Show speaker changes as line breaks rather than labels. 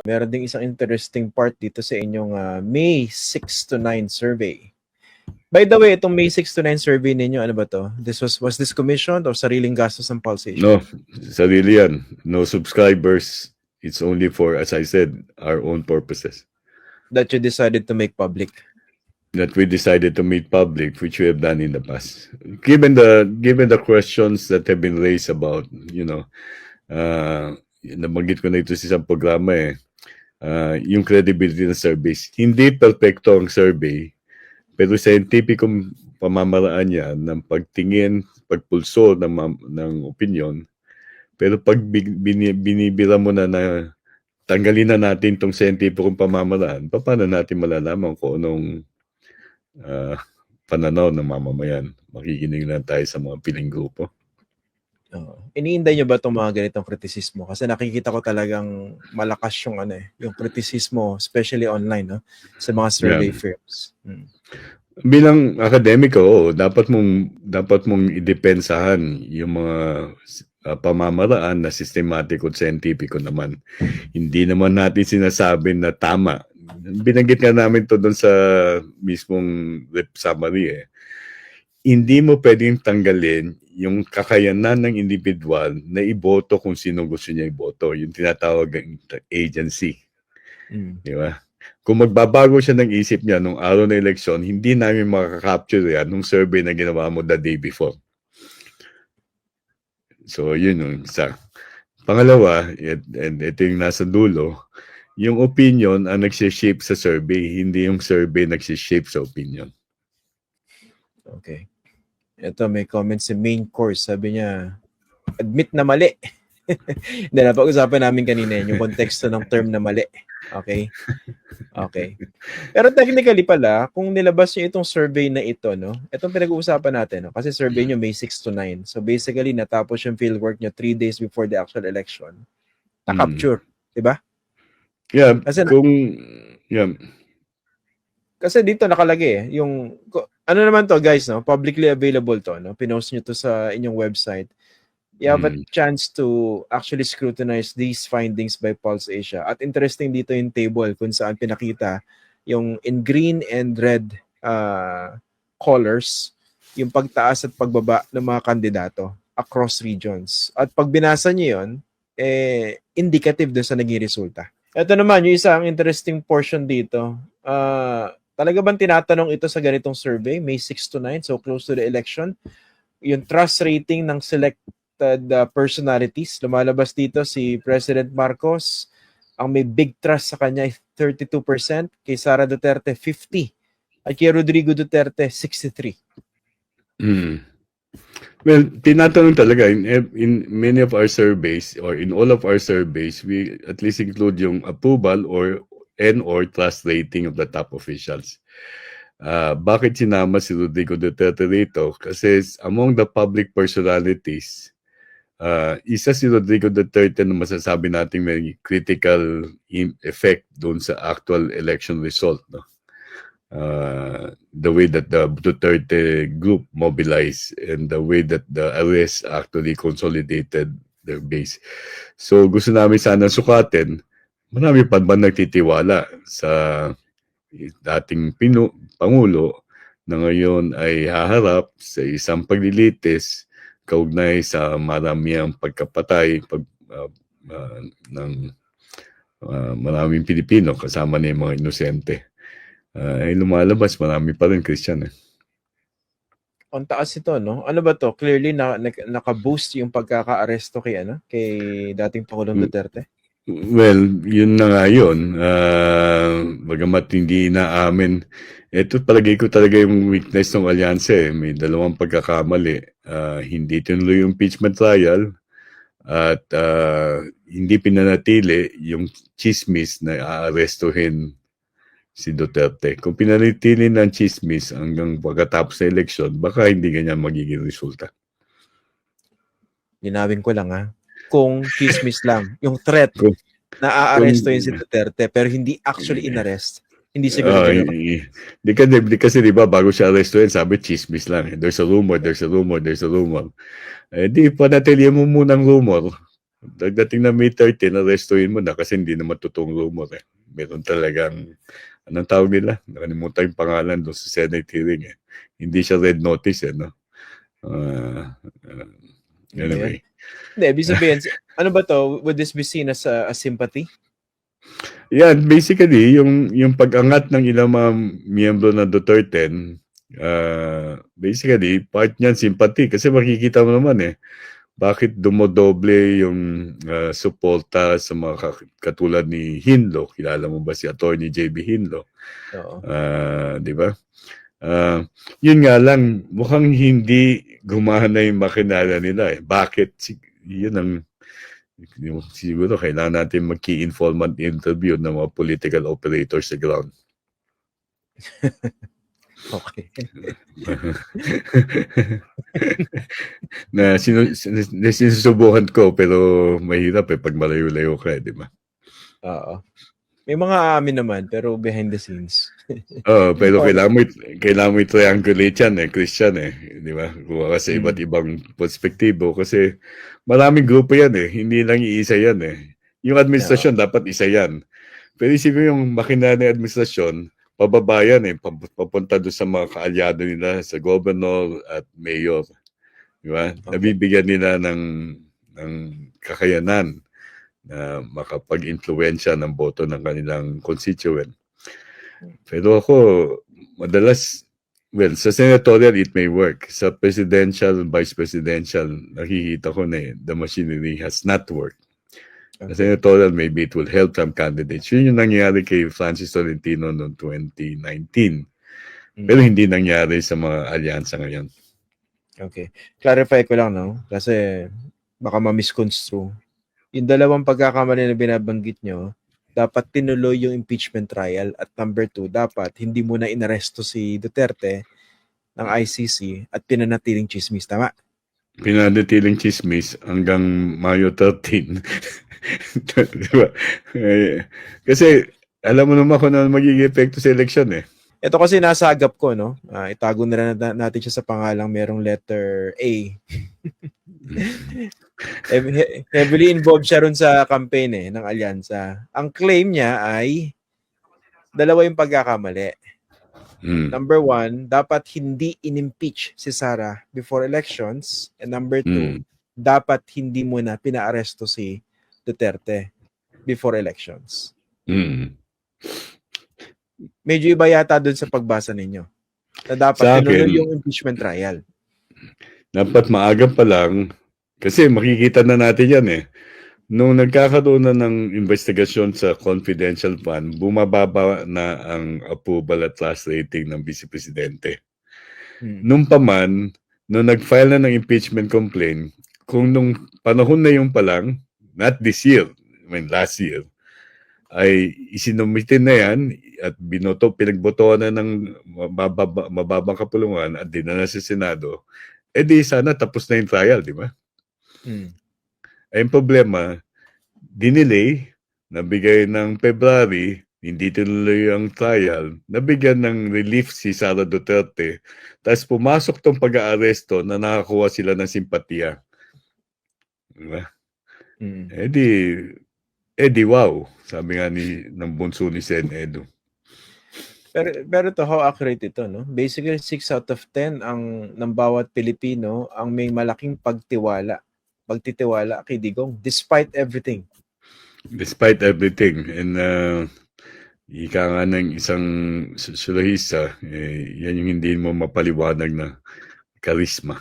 meron ding isang interesting part dito sa inyong May 6 to 9 survey. By the way, itong May 6 to 9 survey ninyo, ano ba to? Was this commissioned or sariling gastos ng Pulsation?
No, sarili yan. No subscribers. It's only for, as I said, our own purposes.
That you decided to make public?
That we decided to make public, which we have done in the past. Given the questions that have been raised about, nabanggit ko na ito sa isang programa yung credibility ng surveys. Hindi perfecto ang survey, pero scientificong pamamaraan niya ng pagtingin, pagpulso ng opinion. Pero pag binibira mo na tanggalin na natin itong scientificong pamamaraan, paano natin malalaman kung anong pananaw ng mamamayan? Makikinig lang tayo sa mga piling grupo.
Iniinday nyo ba itong mga ganitong kritisismo? Kasi nakikita ko talagang malakas yung yung kritisismo, especially online, no? Sa mga survey firms.
Bilang akademiko, dapat mong idepensahan yung mga pamamaraan na systematic at scientific naman. Hindi naman natin sinasabi na tama. Binanggit nga namin to doon sa mismong summary. Hindi mo pwedeng tanggalin yung kakayanan ng individual na iboto kung sino gusto niya iboto. Yung tinatawag ng agency. Di ba? Kung magbabago siya ng isip niya nung araw na eleksyon, hindi namin makaka-capture yan nung survey na ginawa mo the day before. So, yun yung isa. Pangalawa, and ito yung nasa dulo, yung opinion ang nagsishape sa survey, hindi yung survey nagsishape sa opinion.
Okay. Ito, may comment si main course. Sabi niya, admit na mali. Hindi, napag-usapan namin kanina yung konteksto ng term na mali. Okay? Okay. Pero technically pala, kung nilabas nyo itong survey na ito, no? Itong pinag-uusapan natin, no? Kasi survey nyo May 6 to 9. So basically, natapos yung fieldwork nyo 3 days before the actual election. Na-capture. Diba?
Yeah.
Kasi dito nakalagay yung ano naman to guys, no? Publicly available to, no? Pinost nyo to sa inyong website. You have a chance to actually scrutinize these findings by Pulse Asia. At interesting dito yung table kung saan pinakita yung in green and red colors, yung pagtaas at pagbaba ng mga kandidato across regions. At pag binasa nyo yun, indicative doon sa naging resulta. Ito naman, yung isang interesting portion dito. Talaga bang tinatanong ito sa ganitong survey, May 6 to 9, so close to the election? Yung trust rating ng selected personalities. Lumalabas dito si President Marcos. Ang may big trust sa kanya ay 32%, kay Sara Duterte 50%, at kay Rodrigo Duterte 63%.
Well, tinatanong talaga in many of our surveys or in all of our surveys, we at least include yung approval or trust rating of the top officials. Bakit sinama si Rodrigo Duterte rito? Kasi among the public personalities, isa si Rodrigo Duterte na masasabi natin may critical effect doon sa actual election result. No? The way that the Duterte group mobilized and the way that the arrest actually consolidated their base. So gusto namin sana sukatin, marami pa ba nagtitiwala sa dating Pangulo na ngayon ay haharap sa isang paglilitis kaugnay sa maraming pagkapatay ng maraming Pilipino kasama na yung mga inosente. Ay lumalabas, marami pa rin Christian.
Ang taas ito, no? Ano ba to? Clearly naka-boost yung pagkaka-aresto kay dating Pangulong Duterte?
Well, yun na nga yun. Bagamat hindi na amin, ito palagay ko talaga yung weakness ng alyanse. May dalawang pagkakamali. Hindi tinuloy yung impeachment trial at hindi pinanatili yung chismis na aarestuhin si Duterte. Kung pinanatili ng chismis hanggang pagkatapos sa eleksyon, baka hindi ganyan magiging resulta.
Linawin ko lang kung chismis lang, yung threat na aaresto yun si Duterte pero hindi actually inarrest, hindi siguro
kasi di ba bago siya arrestuin, sabi chismis lang. There's a rumor. Di panatili mo munang rumor. Pagdating na May 13, arrestuin mo na kasi hindi naman totoong rumor eh. Meron talagang, anong tawag nila? Nakalimutan yung pangalan doon sa Senate hearing eh. Hindi siya red notice eh, no? Anyway.
Hindi, ibig sabihin, ano ba to? Would this be seen as a sympathy?
Yan, basically, yung pag-angat ng ilang mga miyembro ng Duterte, basically, part niyan sympathy. Kasi makikita mo naman eh, bakit dumodoble yung suporta sa mga katulad ni Hinlo. Kilala mo ba si Attorney J.B. Hinlo?
Oo.
Di ba? Yun nga lang, mukhang hindi gumana yung makinala nila eh. Bakit? Yun ang siguro kailangan natin mag-key informant interview ng mga political operators sa ground.
Okay.
Na sinusubukan ko pero mahirap eh pag malayo-layo ka, di ba?
Oo. May mga amin naman pero behind the scenes.
Pero kailangan mo i-triangulate yan eh, Christian eh, di ba? Kuha ka sa iba't ibang perspektibo kasi maraming grupo yan eh, hindi lang iisa yan eh. Yung administrasyon dapat isa yan. Pero isipin yung makina ng administrasyon, pababa yan eh, papunta doon sa mga kaalyado nila, sa governor at mayor. Di ba?
Okay.
Nabibigyan nila ng kakayanan na makapag-influensya ng boto ng kanilang constituent. Pero ako, madalas, well, sa senatorial it may work. Sa presidential, vice presidential, nakikita ko na the machinery has not worked. Sa senatorial, maybe it will help some candidates. Yun yung nangyari kay Francis Tolentino noong 2019. Pero hindi nangyari sa mga alyansa ngayon.
Okay. Clarify ko lang, no? Kasi baka ma-misconstrue. Yung dalawang pagkakamali na binabanggit nyo, dapat tinuloy yung impeachment trial at number 2, dapat hindi mo na inaresto si Duterte ng ICC at pinanatiling chismis. Tama?
Pinanatiling chismis hanggang Mayo 13. Diba? Kasi alam mo naman kung ano magiging epekto sa eleksyon eh.
Ito kasi nasa agap ko, no? Itago na natin siya sa pangalang merong letter A. Heavily involved siya ron sa campaign ng alyansa. Ang claim niya ay dalawa yung pagkakamali. Number 1, dapat hindi in-impeach si Sara before elections. And number 2, dapat hindi mo na pinaaresto si Duterte before elections. Medyo iba yata dun sa pagbasa ninyo. Na dapat tinuloy yung impeachment trial.
Dapat maaga pa lang. Kasi makikita na natin yan eh. Nung nagkakaroon na ng investigasyon sa confidential fund, bumababa na ang approval at trust rating ng Vice Presidente. Nung paman, nung nag-file na ng impeachment complaint, kung nung panahon na yung palang, not this year, I mean last year, ay isinumitin na yan at pinagbotohan na ng mababang kapulungan at dinala sa Senado, di sana tapos na yung trial, di ba? Ay yung problema, dinelay, nabigay ng February, hindi tinuloy ang trial, nabigyan ng relief si Sara Duterte, tapos pumasok tong pag-aaresto na nakakuha sila ng simpatiya. Diba? Di wow, sabi nga ng bunso ni Sen Edu.
Pero to, how accurate ito, no? Basically, 6 out of 10 ng bawat Pilipino ang may malaking pagtitiwala kay Digong despite everything. Despite everything.
And ika nga ng isang sulahisa, yan yung hindi mo mapaliwanag na karisma.